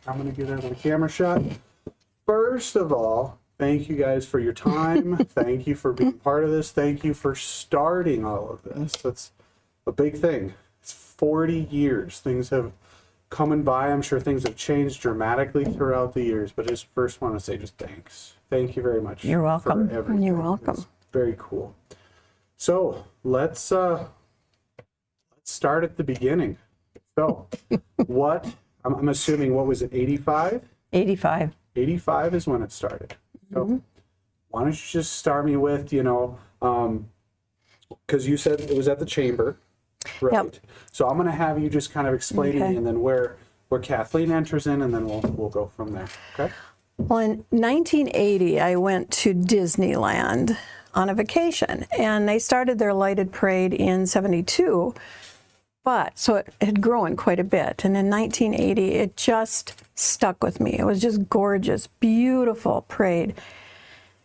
I'm going to get out of the camera shot. First of all, thank you guys for your time. Thank you for being part of this. Thank you for starting all of this. That's a big thing. It's 40 years. Things have come and by. I'm sure things have changed dramatically throughout the years, but I just first want to say just thanks. Thank you very much. You're welcome. For everything. You're welcome. It's very cool. So let's start at the beginning. So what, I'm assuming, what was it, 85? 85. 85 is when it started. So why don't you just start me with, because you said it was at the chamber, right? Yep. So I'm going to have you just kind of explain to me, and then where Kathleen enters in, and then we'll go from there. Okay. Well, in 1980, I went to Disneyland on a vacation, and they started their lighted parade in 72. But so it had grown quite a bit. And in 1980, it just stuck with me. It was just gorgeous, beautiful parade.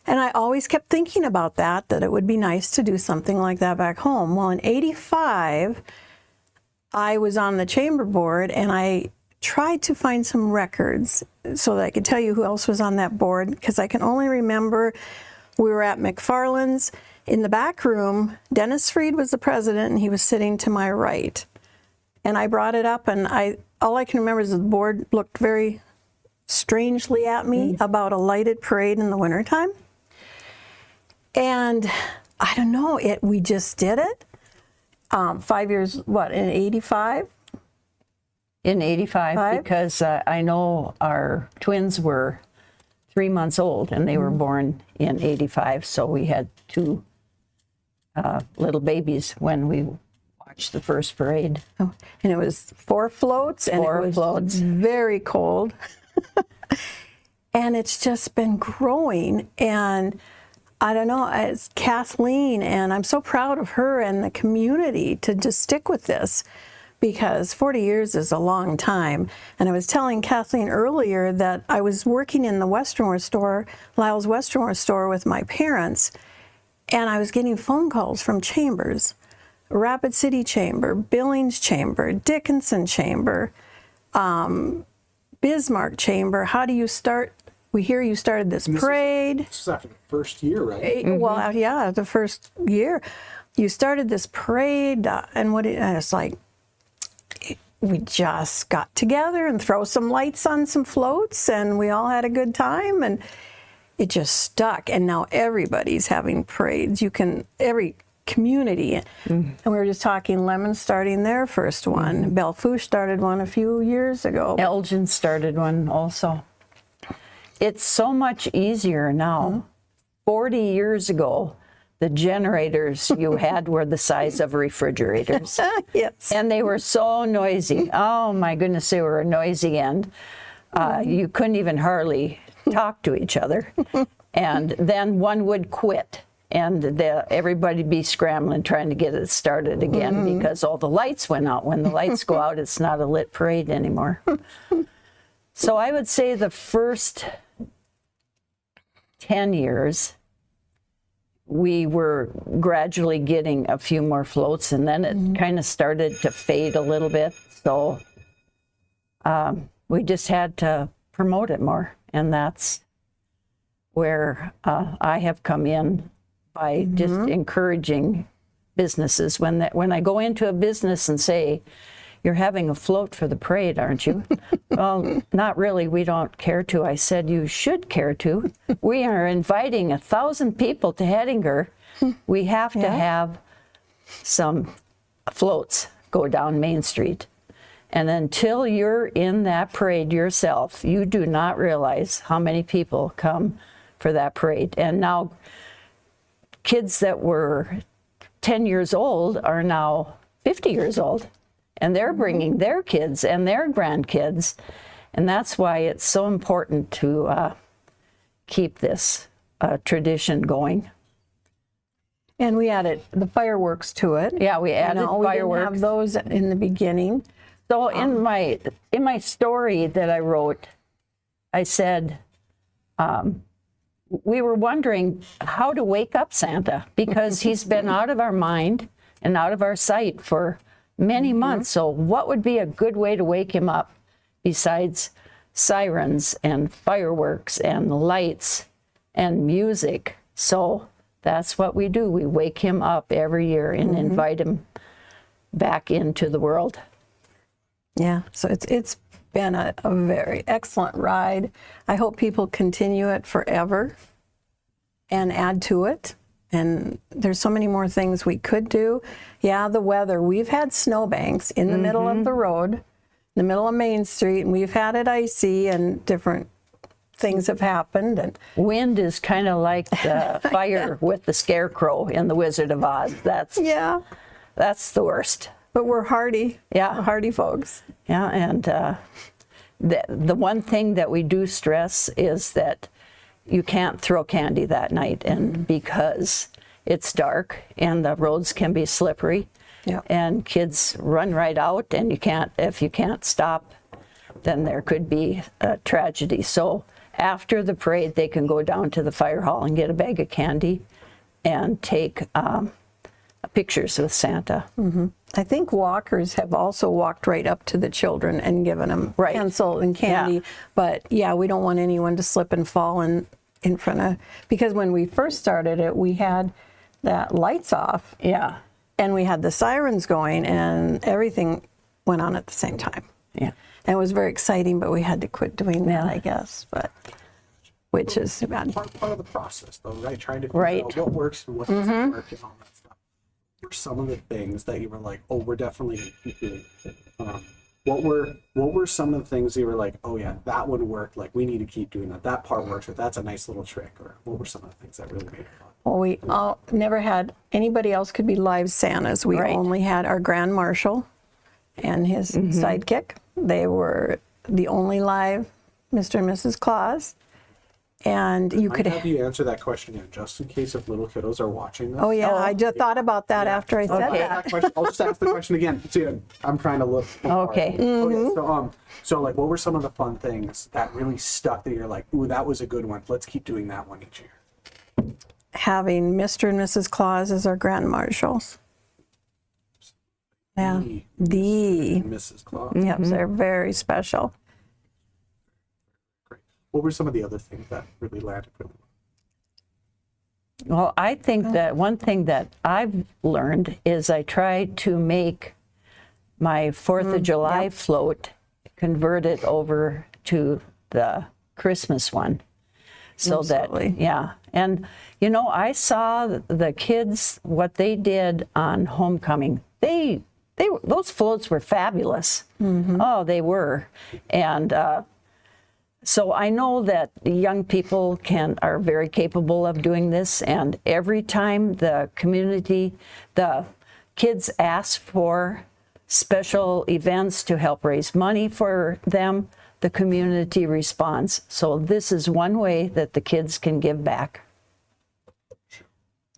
And I always kept thinking about that it would be nice to do something like that back home. Well, in 85, I was on the chamber board, and I tried to find some records so that I could tell you who else was on that board, because I can only remember we were at McFarland's. In the back room, Dennis Freed was the president, and he was sitting to my right. And I brought it up, and all I can remember is the board looked very strangely at me about a lighted parade in the wintertime. And I don't know, we just did it. 5 years, in 85? In 85, because I know our twins were 3 months old, and they were born in 85, so we had two little babies when we watched the first parade. Oh, and it was 4 floats, and it was very cold. And it's just been growing, and I don't know, it's Kathleen, and I'm so proud of her and the community to just stick with this, because 40 years is a long time. And I was telling Kathleen earlier that I was working in the Westernwear store, Lyle's Westernwear store, with my parents, and I was getting phone calls from chambers. Rapid City Chamber, Billings Chamber, Dickinson Chamber, Bismarck Chamber. How do you start? We hear you started this parade. This is after the first year, right? Well, yeah, the first year. You started this parade, and it's like, we just got together and throw some lights on some floats, and we all had a good time, and it just stuck. And now everybody's having parades. Every community. And we were just talking, Lemon starting their first one. Belle Fourche started one a few years ago. Elgin started one also. It's so much easier now. 40 years ago, the generators you had were the size of refrigerators. Yes. And they were so noisy. Oh my goodness, they were noisy, and you couldn't even hardly talk to each other. And then one would quit, and everybody'd be scrambling trying to get it started again because all the lights went out. When the lights go out, it's not a lit parade anymore. So I would say the first 10 years, we were gradually getting a few more floats, and then it kind of started to fade a little bit. So we just had to promote it more, and that's where I have come in by just encouraging businesses. When I go into a business and say, "You're having a float for the parade, aren't you?" "Well, not really, we don't care to." I said, "You should care to. We are inviting 1,000 people to Hettinger. We have to have some floats go down Main Street. And until you're in that parade yourself, you do not realize how many people come for that parade." And now kids that were 10 years old are now 50 years old. And they're bringing their kids and their grandkids. And that's why it's so important to keep this tradition going. And we added the fireworks to it. Yeah, we added fireworks. We didn't have those in the beginning. So in my story that I wrote, I said, we were wondering how to wake up Santa, because he's been out of our mind and out of our sight for many months. So what would be a good way to wake him up besides sirens and fireworks and lights and music. So that's what we do. We wake him up every year and invite him back into the world. Yeah, so it's been a very excellent ride. I hope people continue it forever and add to it. And there's so many more things we could do. Yeah, the weather. We've had snowbanks in the middle of the road, in the middle of Main Street, and we've had it icy, and different things have happened. And Wind is kind of like the fire with the scarecrow in The Wizard of Oz. That's the worst. But we're hardy. Yeah. We're hardy folks. Yeah, and the one thing that we do stress is that you can't throw candy that night, and because it's dark and the roads can be slippery, and kids run right out, and if you can't stop, then there could be a tragedy. So after the parade, they can go down to the fire hall and get a bag of candy and take pictures with Santa. I think walkers have also walked right up to the children and given them pencil and candy. Yeah. But yeah, we don't want anyone to slip and fall in front of, because when we first started it, we had that lights off. Yeah. And we had the sirens going, and everything went on at the same time. Yeah. And it was very exciting, but we had to quit doing that, I guess. But which is too bad. Part of the process, though, right? Trying to figure out what works and what doesn't work and all that stuff. What were some of the things that you were like, oh, we're definitely going to keep doing? What were some of the things you were like, oh yeah, that one worked, like we need to keep doing that. That part works, or that's a nice little trick, or what were some of the things that really made it fun? Well, we never had anybody else could be live Santas. We only had our Grand Marshal and his sidekick. They were the only live Mr. and Mrs. Claus. And you could have you answer that question again, just in case if little kiddos are watching this. Oh yeah, I just thought about that after I said that. I'll just ask the question again. See, I'm trying to look. Okay. So like, what were some of the fun things that really stuck that you're like, ooh, that was a good one. Let's keep doing that one each year. Having Mr. and Mrs. Claus as our Grand Marshals. Yeah, the Mrs. Claus. Yep, they're very special. What were some of the other things that really landed really well? Well, I think that one thing that I've learned is I try to make my 4th of July float, convert it over to the Christmas one. So Absolutely. And you know, I saw the kids, what they did on homecoming. Those floats were fabulous. Oh, they were. And so I know that the young people are very capable of doing this, and every time the kids ask for special events to help raise money for them, the community responds. So this is one way that the kids can give back.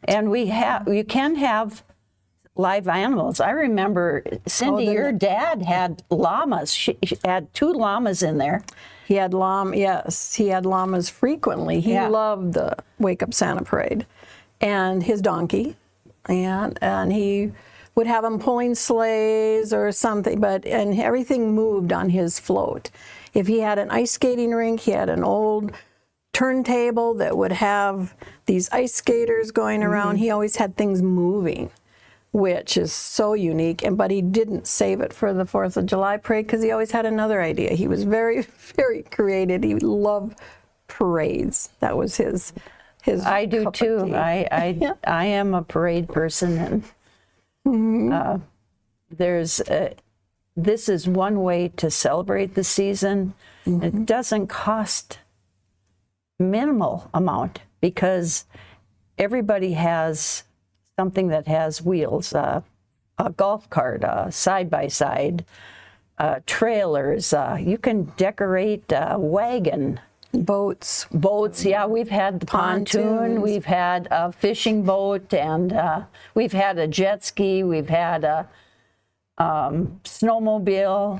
And you can have live animals. I remember, Cindy, your dad had llamas. She had 2 llamas in there. He had he had llamas frequently. He loved the Wake Up Santa Parade, and his donkey, and he would have them pulling sleighs or something, and everything moved on his float. If he had an ice skating rink, he had an old turntable that would have these ice skaters going around. He always had things moving, which is so unique. But he didn't save it for the 4th of July parade because he always had another idea. He was very, very creative. He loved parades. That was his I do too. I am a parade person, and this is one way to celebrate the season. It doesn't cost minimal amount because everybody has something that has wheels, a golf cart, side-by-side, trailers. You can decorate a wagon. Boats. Yeah, we've had the pontoon, we've had a fishing boat, and we've had a jet ski, we've had snowmobile.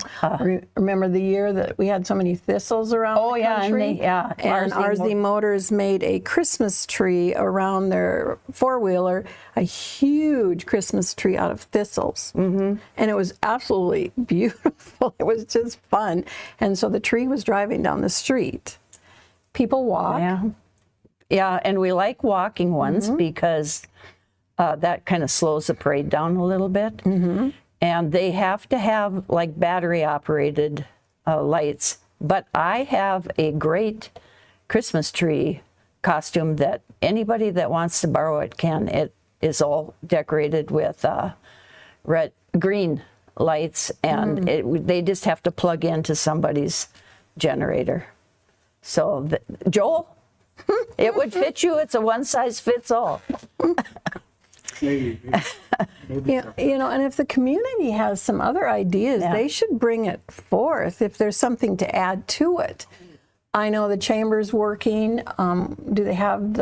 Remember the year that we had so many thistles around Oh, the yeah, and country? And RZ RZ Motors made a Christmas tree around their four-wheeler, a huge Christmas tree out of thistles. And it was absolutely beautiful. It was just fun. And so the tree was driving down the street. People walk. Yeah, and we like walking ones because that kind of slows the parade down a little bit. And they have to have like battery operated lights. But I have a great Christmas tree costume that anybody that wants to borrow it can. It is all decorated with green lights, and they just have to plug into somebody's generator. So, Joel, it would fit you. It's a one size fits all. Maybe Yeah, and if the community has some other ideas, they should bring it forth if there's something to add to it. I know the chamber's working. Do they have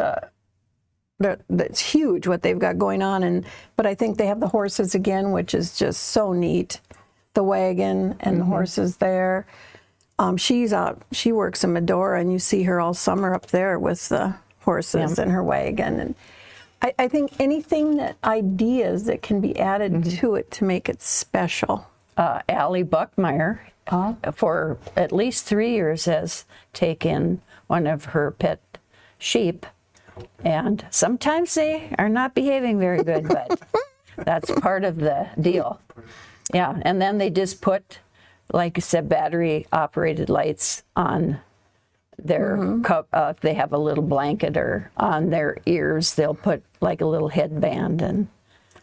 that's huge what they've got going on, but I think they have the horses again, which is just so neat. The wagon and the horses there. She's out. She works in Medora, and you see her all summer up there with the horses and her wagon. And I think ideas that can be added to it to make it special. Allie Buckmeyer, for at least 3 years, has taken one of her pet sheep, and sometimes they are not behaving very good, but that's part of the deal. Yeah, and then they just put, like I said, battery operated lights on their cup. If they have a little blanket or on their ears, they'll put like a little headband. And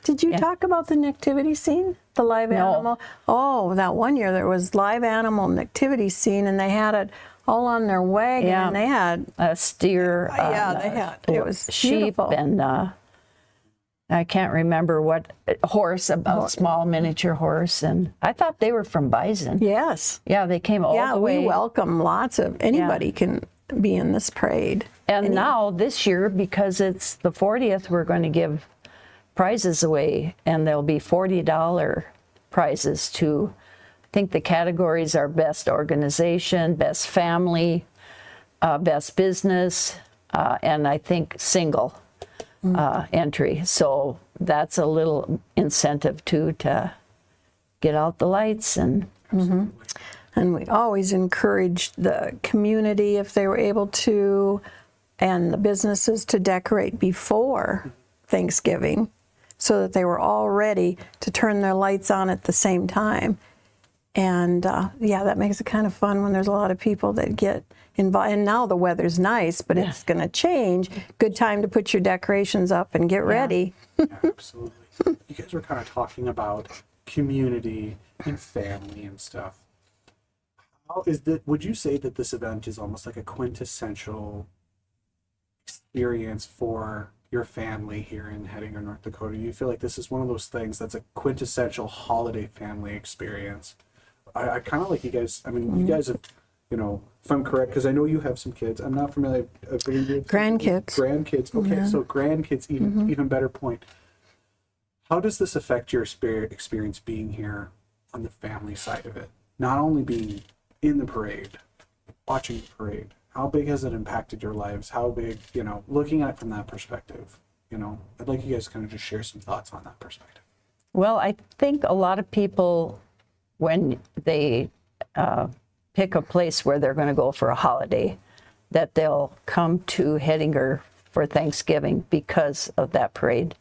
did you talk about the nativity scene, the live animal? Oh, that one year there was live animal nativity scene, and they had it all on their wagon. And they had a steer. They had it was sheep beautiful. and I can't remember what horse, a small miniature horse, and I thought they were from Bison. Yes. Yeah, they came all the way. We welcome lots of anybody can be in this parade. And now this year, because it's the 40th, we're going to give prizes away, and there'll be $40 prizes to, I think the categories are best organization, best family, best business, and I think single entry. So that's a little incentive too to get out the lights. And and we always encourage the community, if they were able to, and the businesses to decorate before Thanksgiving so that they were all ready to turn their lights on at the same time. And that makes it kind of fun when there's a lot of people that get involved. And now the weather's nice, but it's going to change. Good time to put your decorations up and get ready. Yeah, absolutely. You guys were kind of talking about community and family and stuff. Would you say that this event is almost like a quintessential experience for your family here in Hettinger, North Dakota? Do you feel like this is one of those things that's a quintessential holiday family experience? I kind of like you guys. I mean, you guys have, if I'm correct, because I know you have some kids. I'm not familiar. Grandkids. Grandkids. Okay, so grandkids, even better point. How does this affect your experience being here on the family side of it? Not only being in the parade, watching the parade. How big has it impacted your lives? How big, looking at it from that perspective? I'd like you guys to kind of just share some thoughts on that perspective. well, I think a lot of people, when they pick a place where they're going to go for a holiday, that they'll come to Hettinger for Thanksgiving because of that parade.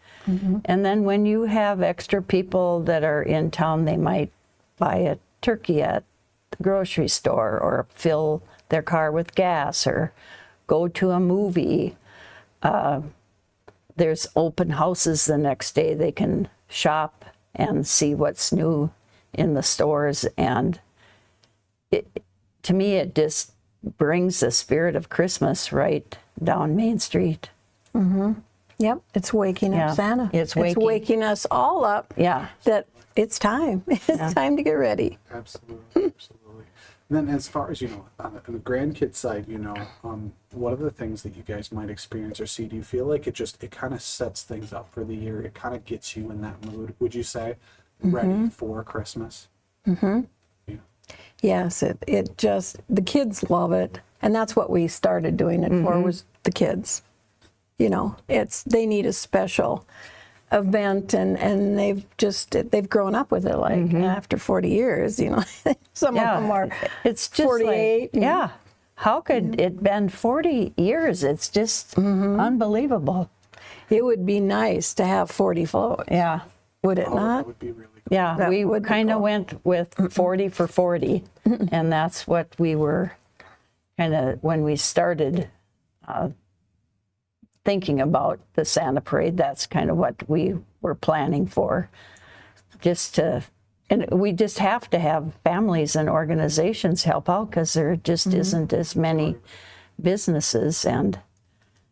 And then when you have extra people that are in town, they might buy a turkey at the grocery store or fill their car with gas or go to a movie. There's open houses the next day. They can shop and see what's new in the stores. And to me, it just brings the spirit of Christmas right down Main Street. Yep, it's waking up Santa. It's waking us all up. Yeah. That it's time. It's time to get ready. Absolutely, absolutely. And then, as far as on the grandkid side, what are the things that you guys might experience or see? Do you feel like it kind of sets things up for the year? It kind of gets you in that mood. Would you say ready for Christmas. Yes, it just, the kids love it. And that's what we started doing it for, was the kids. You know, they need a special event, and they've grown up with it, like after 40 years, you know. Some of them are it's just 48. like, yeah. How could it been 40 years? It's just unbelievable. It would be nice to have 40 floats. Yeah. Would it Oh, not? that would be really cool. Yeah, That we would be kind of cool. went with 40 for 40, and that's what we were kind of, when we started thinking about the Santa Parade, that's kind of what we were planning for. And we just have to have families and organizations help out, because there just isn't as many businesses, and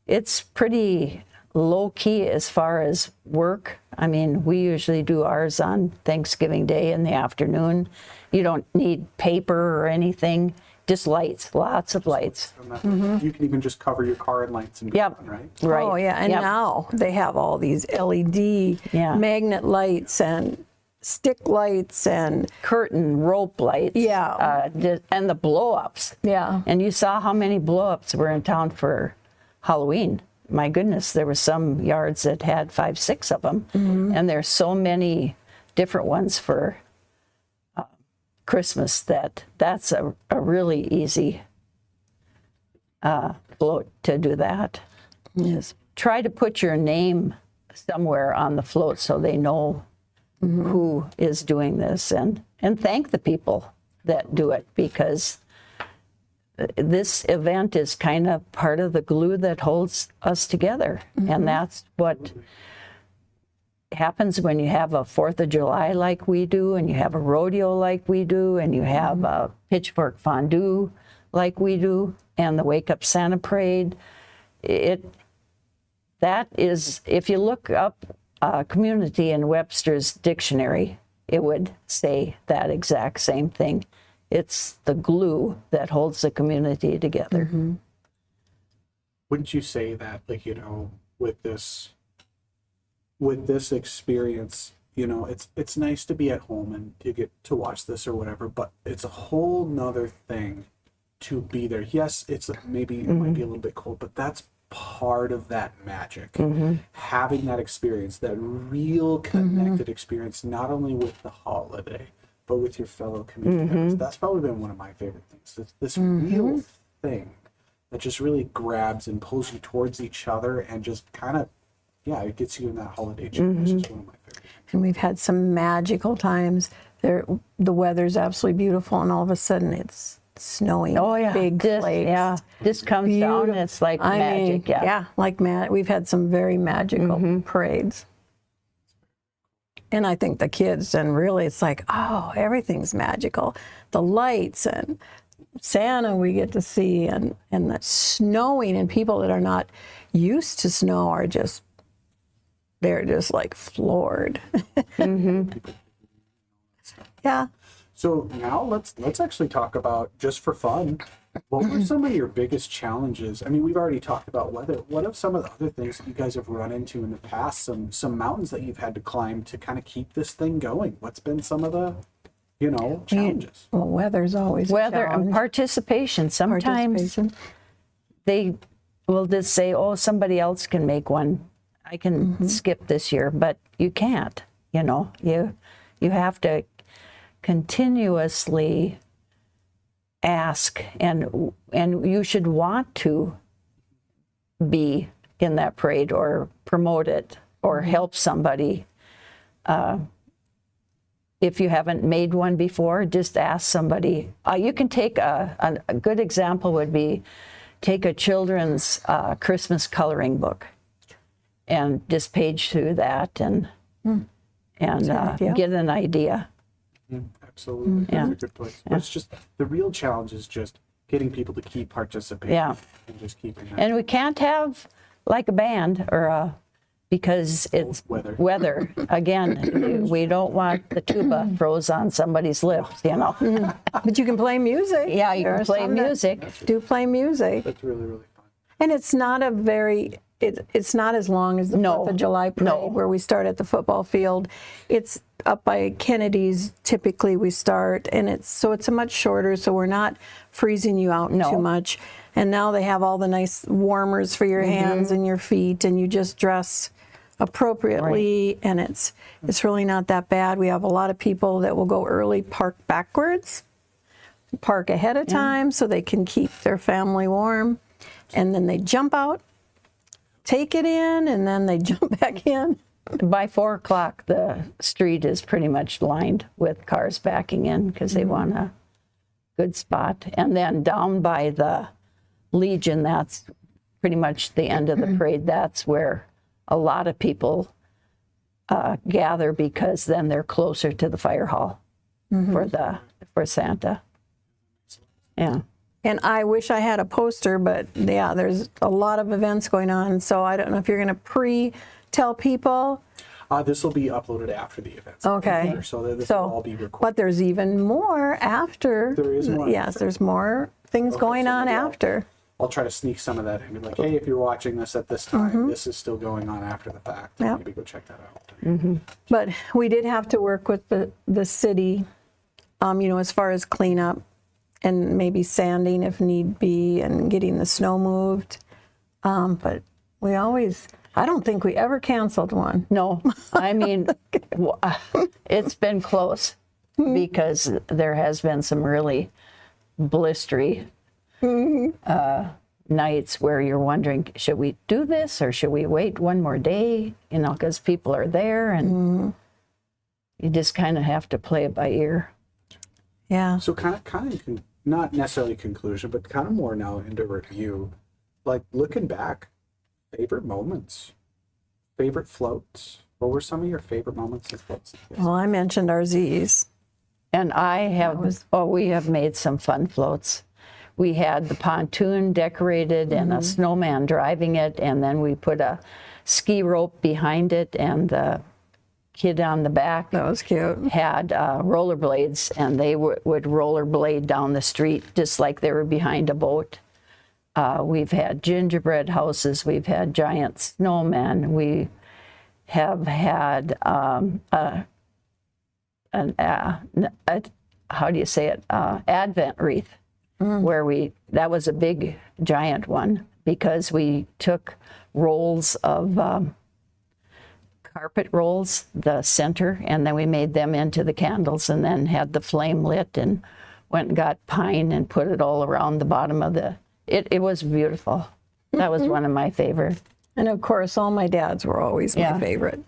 it's pretty low key as far as work. I mean, we usually do ours on Thanksgiving Day in the afternoon. You don't need paper or anything, just lights, lots of lights. And you can even just cover your car in lights and be Yep. done, right? Right. Oh, yeah. And Yep. now they have all these LED Yeah. magnet lights and stick lights and, Curtain, rope lights. Yeah. And the blow-ups. yeah. And you saw how many blow-ups were in town for Halloween. My goodness, there were some yards that had 5, 6 of them. And there's so many different ones for Christmas that's a really easy float to do that. Yes. Try to put your name somewhere on the float so they know who is doing this, and thank the people that do it, because this event is kind of part of the glue that holds us together. And that's what happens when you have a 4th of July like we do, and you have a rodeo like we do, and you have a pitchfork fondue like we do, and the Wake Up Santa Parade. That is, if you look up community in Webster's dictionary, it would say that exact same thing. It's the glue that holds the community together. Wouldn't you say that, like, you know, with this experience, you know, it's nice to be at home and you get to watch this or whatever, but it's a whole nother thing to be there. Yes, it's maybe it might be a little bit cold, but that's part of that magic. Having that experience, that real connected experience, not only with the holiday, but with your fellow community members. That's probably been one of my favorite things. This real thing that just really grabs and pulls you towards each other, and just kind of, yeah, it gets you in that holiday chill. It's just one of my favorite. And we've had some magical times. The weather's absolutely beautiful, and all of a sudden it's snowing. Oh yeah, Big flakes. Yeah, this comes down, and it's like magic. Yeah, like we've had some very magical parades. And I think the kids, and really it's like, oh, everything's magical. The lights and Santa we get to see, and the snowing, and people that are not used to snow are just, they're just like floored. Yeah. So now let's actually talk about, just for fun, what were some of your biggest challenges? I mean, we've already talked about weather. What are some of the other things that you guys have run into in the past? Some mountains that you've had to climb to kind of keep this thing going? What's been some of the, you know, challenges? Well, weather's always Weather a and challenge. participation. Sometimes Participation. they will just say, oh, somebody else can make one. I can skip this year, but you can't. You know, you have to continuously ask, and you should want to be in that parade or promote it or help somebody. If you haven't made one before, just ask somebody. You can take a good example would be take a children's Christmas coloring book and just page through that and get an idea. Absolutely. That's a good place. But it's just, the real challenge is just getting people to keep participating. Yeah. And just keeping that. And we can't have like a band or because it's Weather. Again, we don't want the tuba froze on somebody's lips, you know. But you can play music. Yeah, you There can are play some that music. do play music. That's really, really fun. And it's not a it's not as long as the No, 4th of July parade no. where we start at the football field. It's up by Kennedy's, typically we start, and it's a much shorter, so we're not freezing you out No. too much. And now they have all the nice warmers for your hands and your feet, and you just dress appropriately, and it's really not that bad. We have a lot of people that will go early, park backwards, park ahead of time so they can keep their family warm, and then they jump out, take it in, and then they jump back in. By 4 o'clock, the street is pretty much lined with cars backing in because they want a good spot. And then down by the Legion, that's pretty much the end of the parade. That's where a lot of people gather because then they're closer to the fire hall for Santa. Yeah. And I wish I had a poster, but yeah, there's a lot of events going on, so I don't know if you're going to pre-tell people. This will be uploaded after the event. Okay. So this will all be recorded. But there's even more after. There is more Yes, after. there's more things going so on maybe after. I'll try to sneak some of that in. Be like, hey, if you're watching this at this time, this is still going on after the fact. Yep. Maybe go check that out. But we did have to work with the city, as far as cleanup and maybe sanding if need be and getting the snow moved. But I don't think we ever canceled one. No, I mean, it's been close because there has been some really blistery nights where you're wondering, should we do this or should we wait one more day? Because people are there and you just kind of have to play it by ear. Yeah. So kind of, not necessarily conclusion, but kind of more now into review. Like looking back, favorite moments, favorite floats. What were some of your favorite moments and floats? Well, I mentioned our Z's. And we have made some fun floats. We had the pontoon decorated and a snowman driving it, and then we put a ski rope behind it, and the kid on the back That was cute. had rollerblades, and they would rollerblade down the street just like they were behind a boat. We've had gingerbread houses. We've had giant snowmen. We have had how do you say it? Advent wreath, where that was a big giant one because we took rolls of carpet rolls, the center, and then we made them into the candles and then had the flame lit and went and got pine and put it all around the bottom of it was beautiful. That was one of my favorite. And of course, all my dads were always my favorite.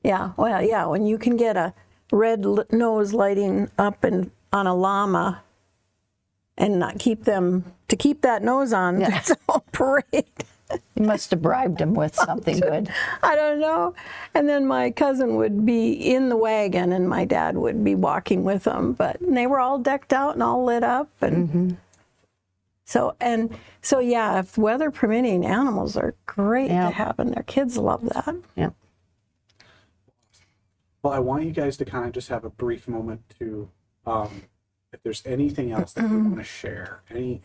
Yeah, well, yeah, when you can get a red nose lighting up on a llama and not keep that nose on the whole parade. You must have bribed him with something good. I don't know. And then my cousin would be in the wagon and my dad would be walking with them, but they were all decked out and all lit up. And so yeah, if weather permitting, animals are great to have, and their kids love that. Yeah. Well, I want you guys to kind of just have a brief moment to, if there's anything else that you want to share,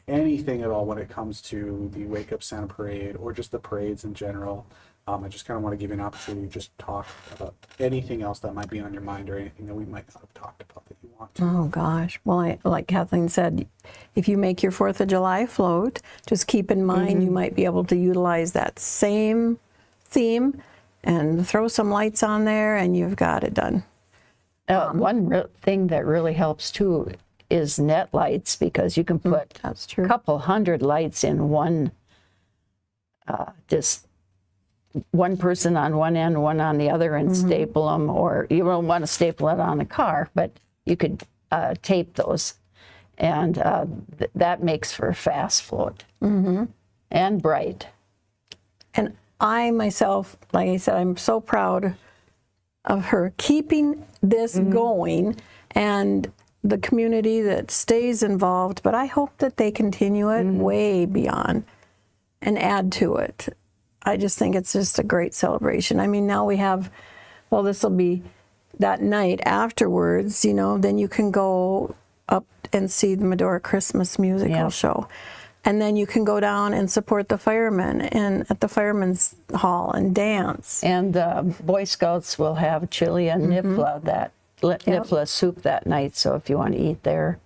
anything at all when it comes to the Wake Up Santa Parade or just the parades in general. I just kind of want to give you an opportunity to just talk about anything else that might be on your mind or anything that we might not have talked about that you want to. Oh gosh. Well, like Kathleen said, if you make your 4th of July float, just keep in mind you might be able to utilize that same theme and throw some lights on there and you've got it done. One thing that really helps too is net lights, because you can put That's true. a couple hundred lights in one, just one person on one end, one on the other, and staple them, or you don't want to staple it on a car, but you could tape those, and that makes for a fast float and bright. And I myself, like I said, I'm so proud of her keeping this going and the community that stays involved, but I hope that they continue it way beyond and add to it. I just think it's just a great celebration. I mean, now we have, well, this will be that night afterwards, then you can go up and see the Medora Christmas musical show. And then you can go down and support the firemen and at the firemen's hall and dance. And the Boy Scouts will have chili and nifla soup that night. So if you want to eat there,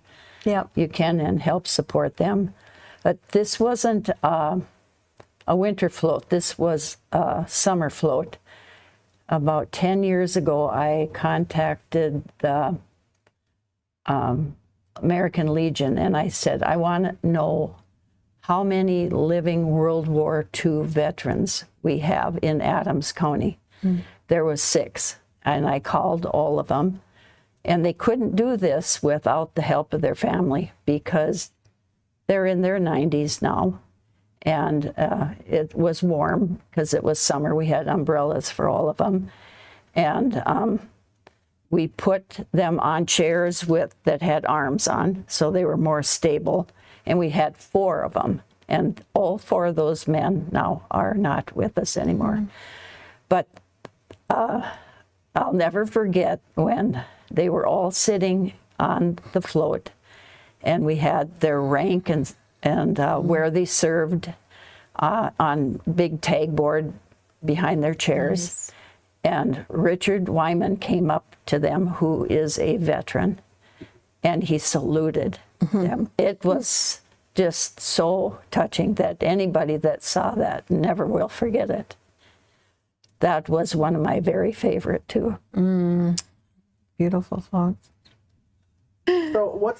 Yep. you can and help support them. But this wasn't a winter float. This was a summer float. About 10 years ago, I contacted the American Legion and I said, I want to know how many living World War II veterans we have in Adams County. There was 6, and I called all of them. And they couldn't do this without the help of their family because they're in their 90s now. And it was warm because it was summer. We had umbrellas for all of them. And we put them on chairs that had arms on, so they were more stable. And we had 4 of them. And all 4 of those men now are not with us anymore. But I'll never forget when they were all sitting on the float, and we had their rank and where they served on big tag board behind their chairs. Nice. And Richard Wyman came up to them, who is a veteran, and he saluted them. It was just so touching that anybody that saw that never will forget it. That was one of my very favorite too. Beautiful floats. So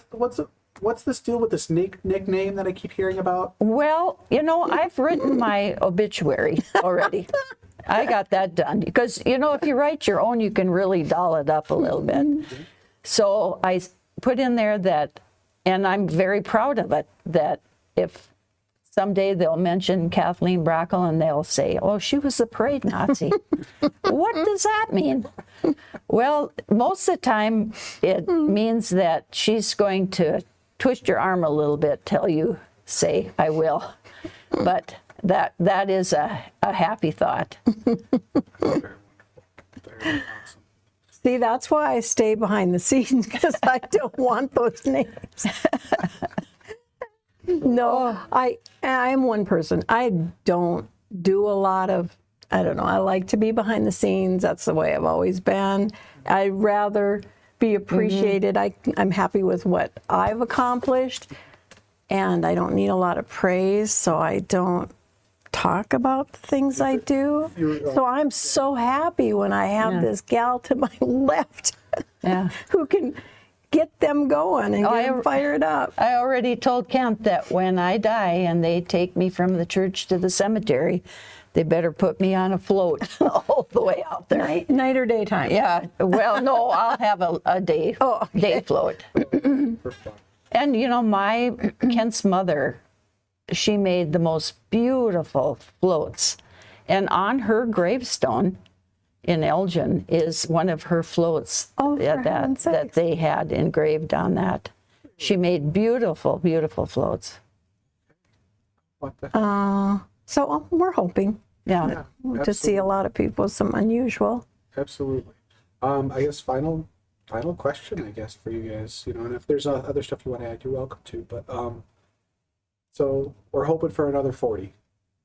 what's this deal with this nickname that I keep hearing about? Well, you know, I've written my obituary already. I got that done because, you know, if you write your own, you can really doll it up a little bit. So I put in there that, and I'm very proud of it, that if someday they'll mention Kathleen Brackle and they'll say, oh, she was a parade Nazi. What does that mean? Well, most of the time it means that she's going to twist your arm a little bit till you say, I will. But that is a happy thought. Very wonderful. Very awesome. See, that's why I stay behind the scenes, because I don't want those names. No, I am one person. I don't do a lot of, I don't know, I like to be behind the scenes. That's the way I've always been. I'd rather be appreciated. I'm happy with what I've accomplished, and I don't need a lot of praise, so I don't talk about the things I do. So I'm so happy when I have this gal to my left who can get them going and get them fired up. I already told Kent that when I die and they take me from the church to the cemetery, they better put me on a float all the way out there. Night or daytime? Yeah, well, no, I'll have a day, day float. And, you know, Kent's mother, she made the most beautiful floats. And on her gravestone in Elgin is one of her floats that they had engraved on that. She made beautiful, beautiful floats. So we're hoping to see a lot of people, some unusual. Absolutely. I guess final question, I guess, for you guys, you know, and if there's other stuff you want to add, you're welcome to, but so we're hoping for another 40,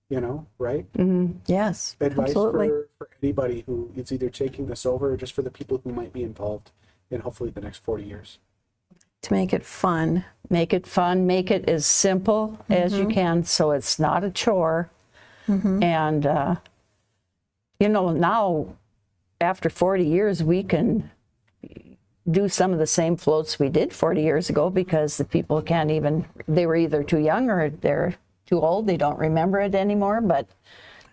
you know, right? Yes, Advice absolutely. for anybody who is either taking this over or just for the people who might be involved in hopefully the next 40 years. To make it fun. Make it fun, make it as simple as you can so it's not a chore. And, you know, now after 40 years, we can do some of the same floats we did 40 years ago because the people can't even, they were either too young or they're too old, they don't remember it anymore, but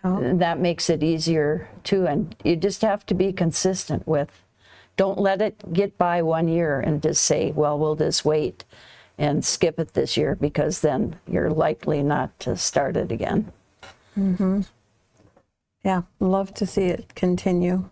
that makes it easier too. And you just have to be consistent with, don't let it get by 1 year and just say, well, we'll just wait and skip it this year, because then you're likely not to start it again. Yeah, love to see it continue.